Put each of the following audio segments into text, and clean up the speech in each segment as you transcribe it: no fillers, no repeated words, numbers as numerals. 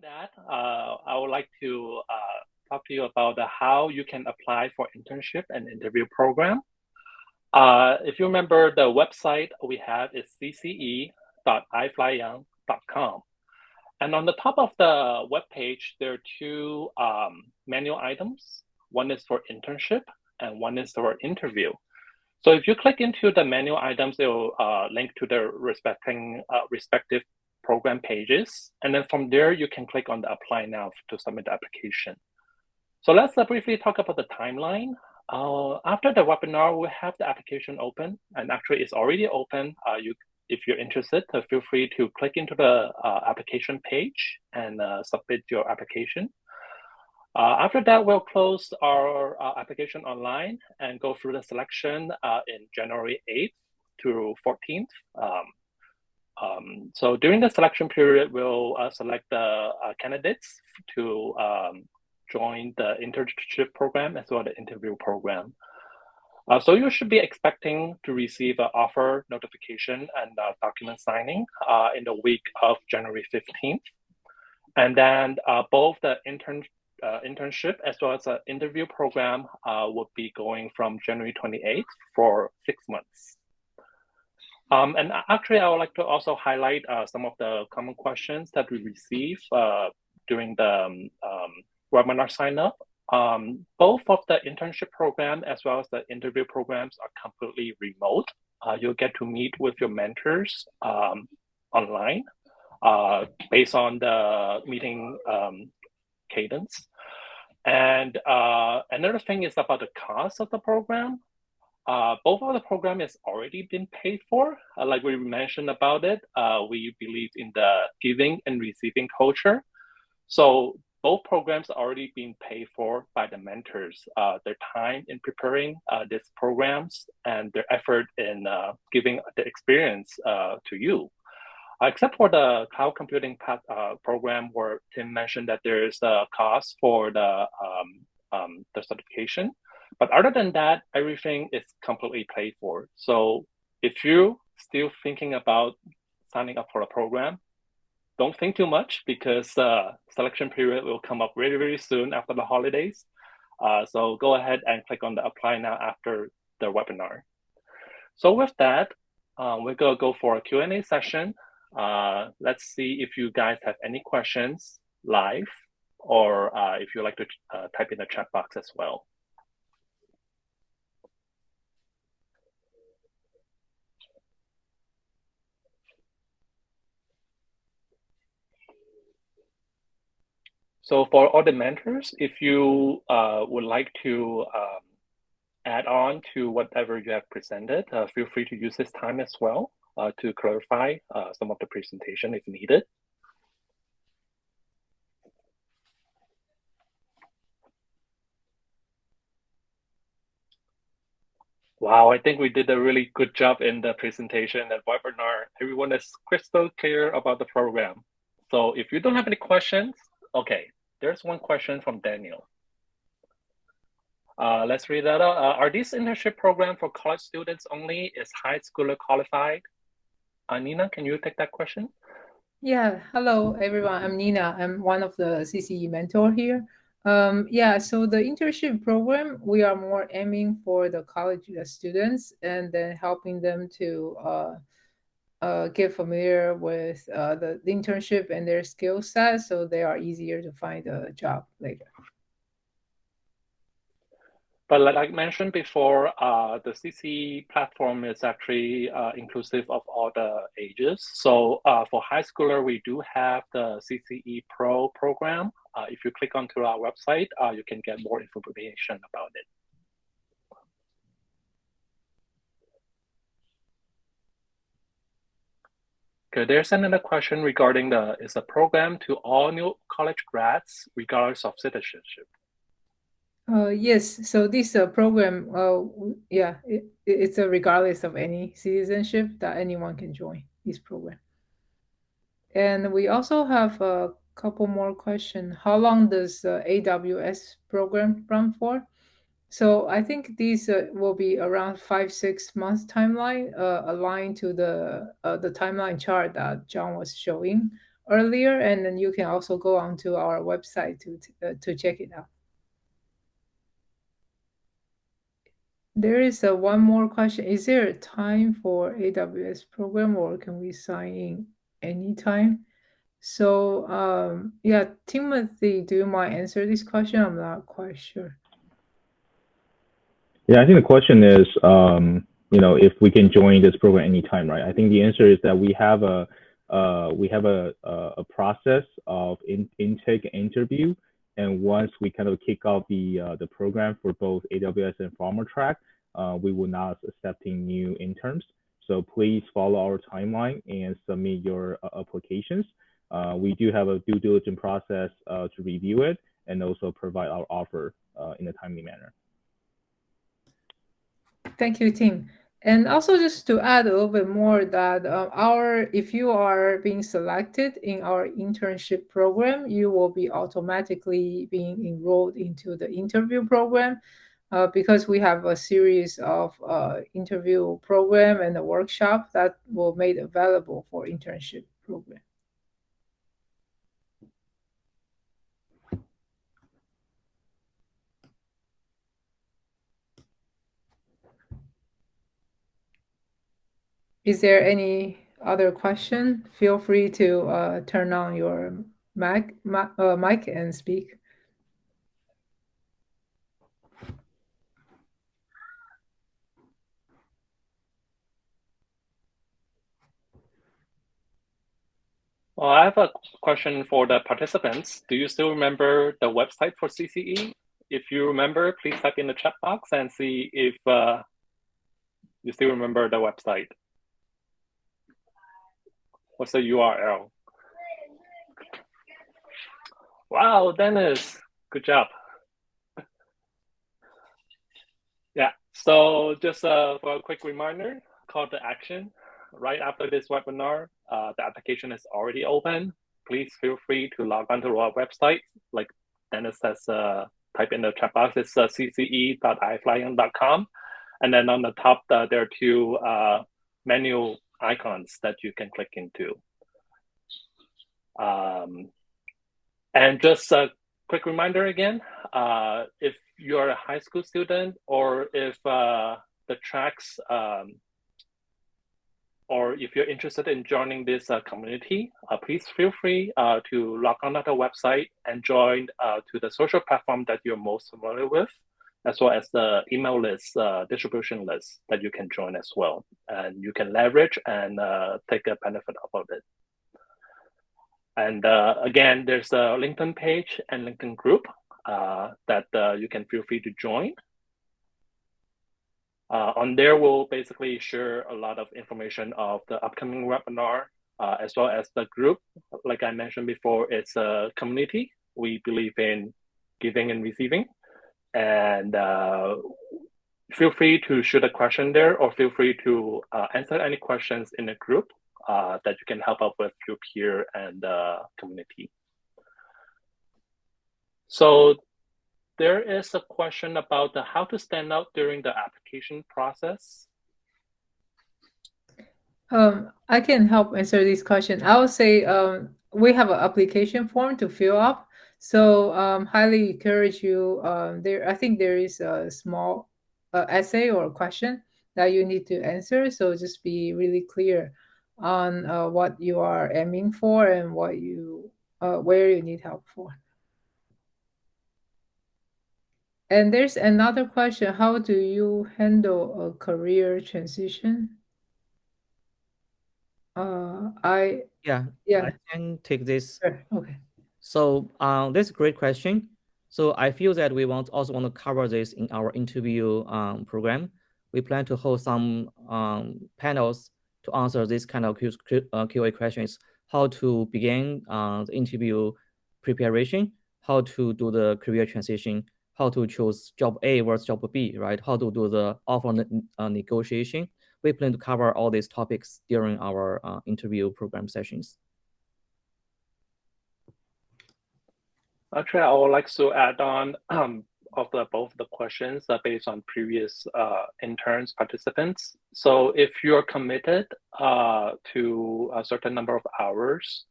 that, I would like to talk to you about how you can apply for internship and interview program. If you remember, the website we have is cce.iflyyoung.com. And on the top of the web page, there are two menu items. One is for internship and one is for interview. So if you click into the menu items, it will link to the respective program pages. And then from there, you can click on the apply now to submit the application. So let's briefly talk about the timeline. After the webinar, we have the application open, and actually it's already open. If you're interested, feel free to click into the application page and submit your application. After that, we'll close our application online and go through the selection in January 8th to 14th. So during the selection period, we'll select the candidates to join the internship program as well as the interview program. So you should be expecting to receive an offer notification and document signing in the week of January 15th. And then both the internship as well as the interview program will be going from January 28th for 6 months. And actually, I would like to also highlight some of the common questions that we receive during the webinar sign up. Both of the internship program as well as the interview programs are completely remote. You'll get to meet with your mentors online based on the meeting cadence. And another thing is about the cost of the program. Both of the program has already been paid for. Like we mentioned about it, we believe in the giving and receiving culture. So both programs are already being paid for by the mentors. Their time in preparing these programs and their effort in giving the experience to you. Except for the cloud computing program where Tim mentioned that there is a cost for the certification. But other than that, everything is completely paid for. So if you're still thinking about signing up for a program, don't think too much because selection period will come up very, very soon after the holidays. So go ahead and click on the apply now after the webinar. So with that, we're going to go for a Q&A session. Let's see if you guys have any questions live or if you'd like to type in the chat box as well. So for all the mentors, if you would like to add on to whatever you have presented, feel free to use this time as well to clarify some of the presentation if needed. Wow, I think we did a really good job in the presentation and webinar. Everyone is crystal clear about the program. So if you don't have any questions, okay, there's one question from Daniel. Let's read that out. Are these internship programs for college students only? Is high schooler qualified? Nina, can you take that question? Yeah, hello everyone. I'm Nina. I'm one of the CCE mentor here. Yeah, so the internship program, we are more aiming for the college students and then helping them to get familiar with the internship and their skill set so they are easier to find a job later. But like I mentioned before, the CC platform is actually inclusive of all the ages. So for high schooler, we do have the CCE Pro program. If you click onto our website, you can get more information about it. Okay, there's another question regarding is a program to all new college grads regardless of citizenship. Yes, so this program, yeah, it's regardless of any citizenship that anyone can join this program. And we also have a couple more questions. How long does the AWS program run for? So I think these will be around 5 6 months timeline, aligned to the timeline chart that John was showing. earlier, and then you can also go onto our website to check it out. There is one more question. Is there a time for AWS program, or can we sign in anytime? So, yeah, Timothy, do you mind answer this question? I'm not quite sure. Yeah, I think the question is, if we can join this program anytime, right? I think the answer is that we have a process of intake and interview, and once we kind of kick off the program for both AWS and Pharma track, we will not accepting new interns. So please follow our timeline and submit your applications. We do have a due diligence process to review it and also provide our offer in a timely manner. Thank you, Tim. And also, just to add a little bit more, that if you are being selected in our internship program, you will be automatically being enrolled into the interview program, because we have a series of interview program and a workshop that will made available for internship program. Is there any other question? Feel free to turn on your mic and speak. Well, I have a question for the participants. Do you still remember the website for CCE? If you remember, please type in the chat box and see if you still remember the website. What's the URL? Wow, Dennis, good job. Yeah, so just for a quick reminder, call to action. Right after this webinar, the application is already open. Please feel free to log onto our website. Like Dennis says, type in the chat box, it's cce.iflyyoung.com. And then on the top, there are two menu icons that you can click into. And just a quick reminder again, if you're a high school student, or if the tracks, or if you're interested in joining this community, please feel free to log on to the website and join to the social platform that you're most familiar with, as well as the email list, distribution list that you can join as well. And you can leverage and take a benefit of it. And again, there's a LinkedIn page and LinkedIn group that you can feel free to join. On there, we'll basically share a lot of information of the upcoming webinar, as well as the group. Like I mentioned before, it's a community. We believe in giving and receiving. And feel free to shoot a question there, or feel free to answer any questions in the group that you can help out with your peer and community. So there is a question about how to stand out during the application process. I can help answer this question. I would say we have an application form to fill up. So highly encourage you. I think there is a small essay or question that you need to answer. So just be really clear on what you are aiming for and where you need help for. And there's another question: how do you handle a career transition? I can take this. Sure. Okay. So that's a great question. So I feel that we also want to cover this in our interview program. We plan to hold some panels to answer this kind of QA questions: how to begin the interview preparation, how to do the career transition, how to choose job A versus job B, right? How to do the offer negotiation. We plan to cover all these topics during our interview program sessions. Actually, I would like to add on both the questions based on previous interns participants. So if you're committed to a certain number of hours,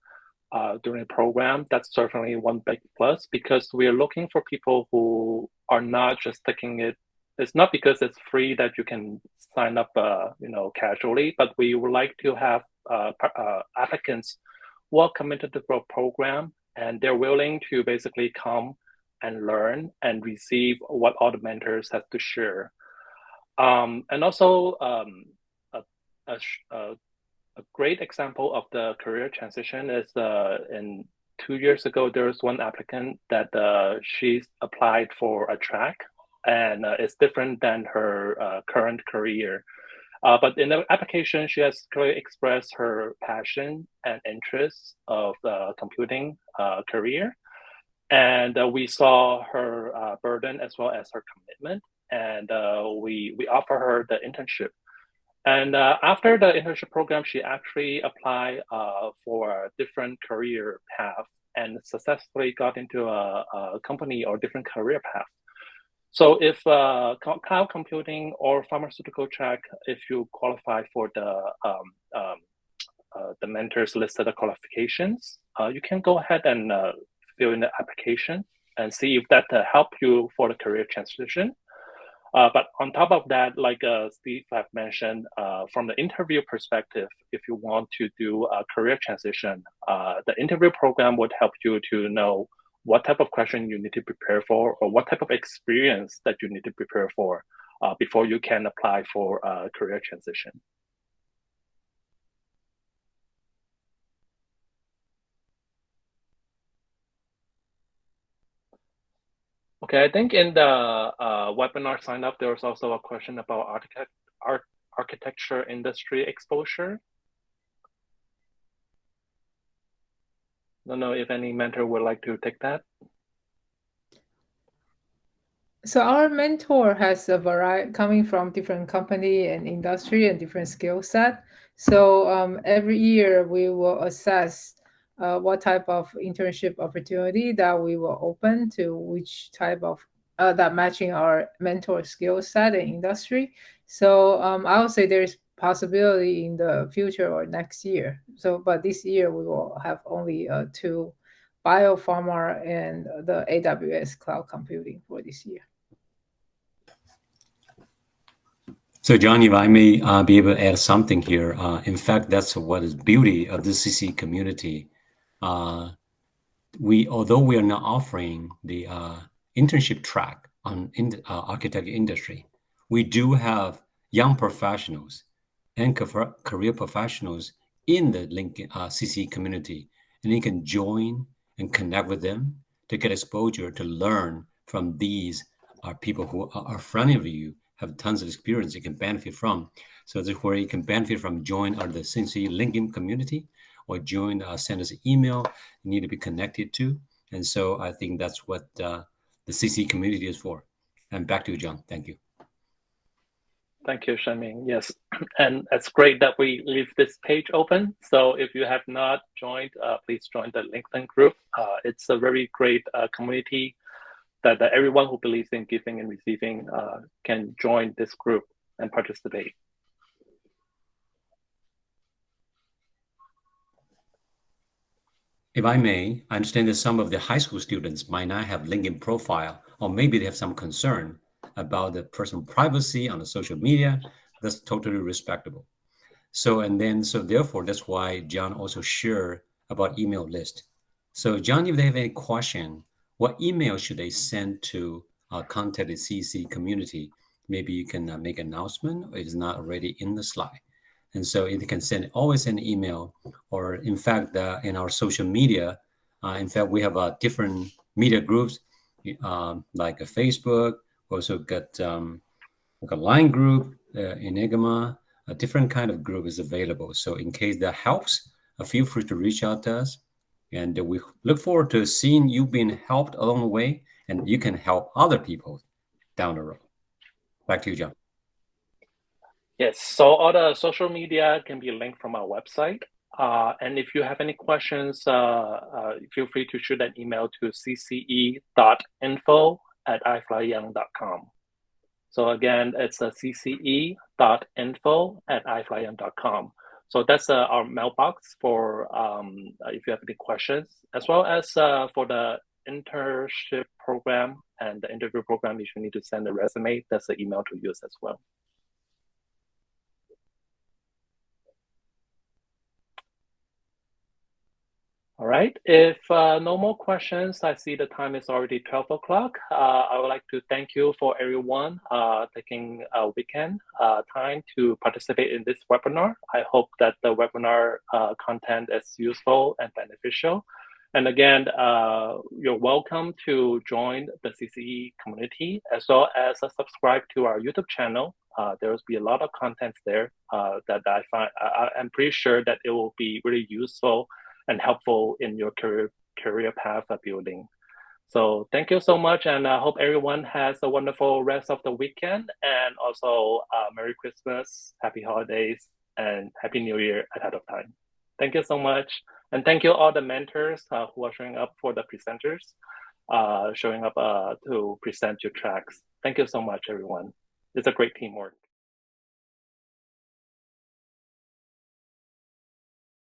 during the program, that's certainly one big plus, because we are looking for people who are not just taking it. It's not because it's free that you can sign up, casually, but we would like to have applicants who are committed to the program and they're willing to basically come and learn and receive what all the mentors have to share. And also, a great example of the career transition is in 2 years ago, there was one applicant that she applied for a track, and it's different than her current career. But in the application, she has clearly expressed her passion and interests of the computing career. And we saw her burden as well as her commitment. And we offer her the internship. And after the internship program, she actually applied for a different career path and successfully got into a company or different career path. So if cloud computing or pharmaceutical track, if you qualify for the mentors listed qualifications, you can go ahead and fill in the application and see if that help you for the career transition. But on top of that, like Steve have mentioned, from the interview perspective, if you want to do a career transition, the interview program would help you to know what type of question you need to prepare for, or what type of experience that you need to prepare for before you can apply for a career transition. Okay, I think in the webinar sign up, there was also a question about architecture industry exposure. I don't know if any mentor would like to take that. So our mentor has a variety coming from different company and industry and different skill set. So every year we will assess what type of internship opportunity that we will open to which type of that matching our mentor skill set and industry. So I would say there's possibility in the future or next year. So, but this year we will have only 2, biopharma and the AWS Cloud Computing for this year. So John, if I may be able to add something here, in fact, that's what is beauty of the CC community. Although we are not offering the internship track on architecture industry, we do have young professionals and career professionals in the LinkedIn CC community, and you can join and connect with them to get exposure to learn from these people who are in front of you, have tons of experience you can benefit from. So this is where you can benefit from. Join the CC LinkedIn community, or join, send us an email you need to be connected to. And so I think that's what the CC community is for. And back to you, John. Thank you. Thank you, Shenming. Yes, and it's great that we leave this page open. So if you have not joined, please join the LinkedIn group. It's a very great community that everyone who believes in giving and receiving can join this group and participate. If I may, I understand that some of the high school students might not have LinkedIn profile, or maybe they have some concern about the personal privacy on the social media. That's totally respectable. So therefore, that's why John also shared about email list. So John, if they have any question, what email should they send to contact the CC community? Maybe you can make an announcement, or it's not already in the slide. And so you can always send an email, or in fact, in our social media, in fact, we have different media groups, like a Facebook. We also got like a Line group, Enigma, a different kind of group is available. So in case that helps, feel free to reach out to us. And we look forward to seeing you being helped along the way, and you can help other people down the road. Back to you, John. Yes, so all the social media can be linked from our website. And if you have any questions, feel free to shoot an email to cce.info@iflyyoung.com. So again, it's cce.info@iflyyoung.com. So that's our mailbox for if you have any questions, as well as for the internship program and the interview program. If you need to send a resume, that's the email to use as well. All right, if no more questions, I see the time is already 12 o'clock. I would like to thank you for everyone taking a weekend time to participate in this webinar. I hope that the webinar content is useful and beneficial. And again, you're welcome to join the CCE community, as well as subscribe to our YouTube channel. There will be a lot of content there that I find, I'm pretty sure that it will be really useful and helpful in your career path building. So thank you so much, and I hope everyone has a wonderful rest of the weekend, and also Merry Christmas, Happy Holidays, and Happy New Year ahead of time. Thank you so much, and thank you all the mentors who are showing up for the presenters, showing up to present your tracks. Thank you so much, everyone. It's a great teamwork.